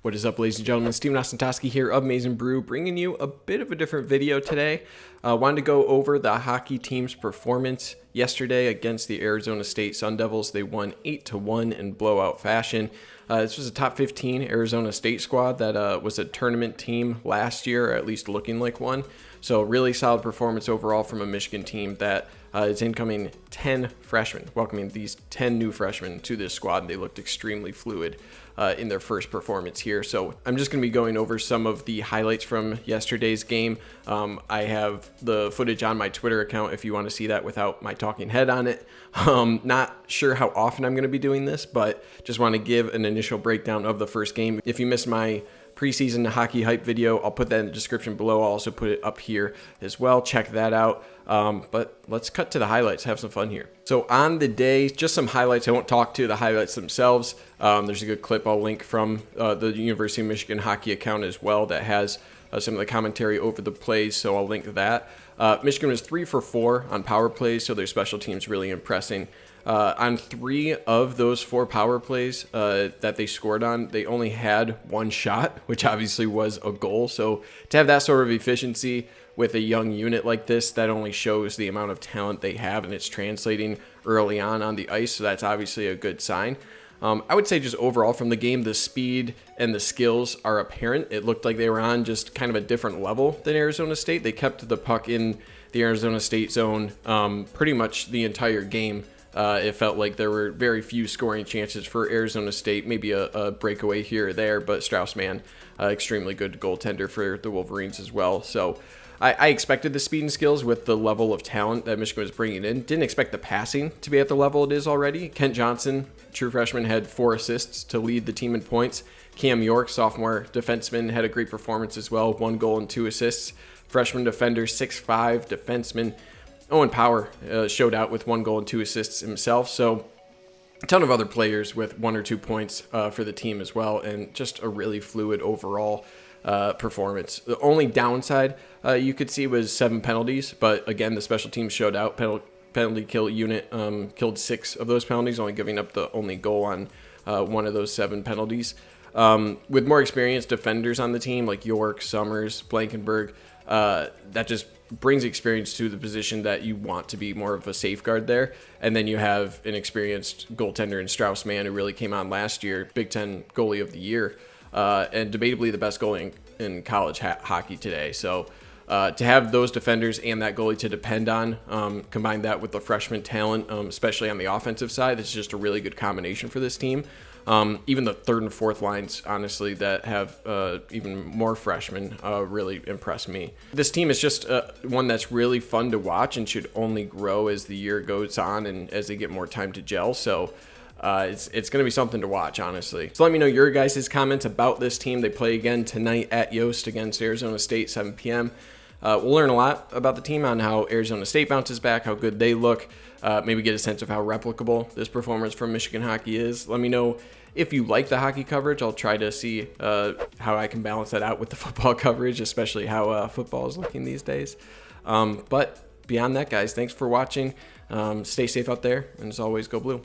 What is up, ladies and gentlemen? Steven Ostentoski here of Maize n Brew, bringing you a bit of a different video today. Wanted to go over the hockey team's performance yesterday against the Arizona State Sun Devils. They won 8-1 in blowout fashion. This was a top 15 Arizona State squad that was a tournament team last year, or at least looking like one. So really solid performance overall from a Michigan team that is incoming 10 freshmen, welcoming these 10 new freshmen to this squad, and they looked extremely fluid in their first performance here. So I'm just going to be going over some of the highlights from yesterday's game. I have the footage on my Twitter account if you want to see that without my talking head on it. Not sure how often I'm going to be doing this, but just want to give an initial breakdown of the first game. If you missed my preseason hockey hype video, I'll put that in the description below. I'll also put it up here as well. Check that out. But let's cut to the highlights, have some fun here. So on the day, just some highlights. I won't talk to the highlights themselves. There's a good clip I'll link from the University of Michigan hockey account as well that has some of the commentary over the plays, so I'll link that. Michigan was 3 for 4 on power plays, so their special teams really impressing. On 3 of those 4 power plays that they scored on, they only had 1 shot, which obviously was a goal. So to have that sort of efficiency with a young unit like this, that only shows the amount of talent they have, and it's translating early on the ice. So that's obviously a good sign. I would say just overall from the game, the speed and the skills are apparent. It looked like they were on just kind of a different level than Arizona State. They kept the puck in the Arizona State zone pretty much the entire game. It felt like there were very few scoring chances for Arizona State, maybe a breakaway here or there, but Strauss-Mann, extremely good goaltender for the Wolverines as well. So I expected the speed and skills with the level of talent that Michigan was bringing in. Didn't expect the passing to be at the level it is already. Kent Johnson, true freshman, had 4 assists to lead the team in points. Cam York, sophomore defenseman, had a great performance as well, 1 goal and 2 assists. Freshman defender, 6'5", defenseman. Owen Power showed out with 1 goal and 2 assists himself. So a ton of other players with 1 or 2 points for the team as well, and just a really fluid overall performance. The only downside you could see was 7 penalties, but again, the special teams showed out. Penalty kill unit killed 6 of those penalties, only giving up the only goal on 1 of those 7 penalties. With more experienced defenders on the team, like York, Summers, Blankenberg, that just brings experience to the position that you want to be more of a safeguard there. And then you have an experienced goaltender in Strauss-Mann, who really came on last year, Big Ten goalie of the year, and debatably the best goalie in college hockey today. So to have those defenders and that goalie to depend on, combine that with the freshman talent, especially on the offensive side, it's just a really good combination for this team. Even the 3rd and 4th lines, honestly, that have even more freshmen really impressed me. This team is just one that's really fun to watch and should only grow as the year goes on and as they get more time to gel. So it's going to be something to watch, honestly. So let me know your guys' comments about this team. They play again tonight at Yost against Arizona State, 7 p.m. We'll learn a lot about the team, on how Arizona State bounces back, how good they look, maybe get a sense of how replicable this performance from Michigan hockey is. Let me know if you like the hockey coverage. I'll try to see how I can balance that out with the football coverage, especially how football is looking these days. But beyond that, guys, thanks for watching. Stay safe out there, and as always, go blue.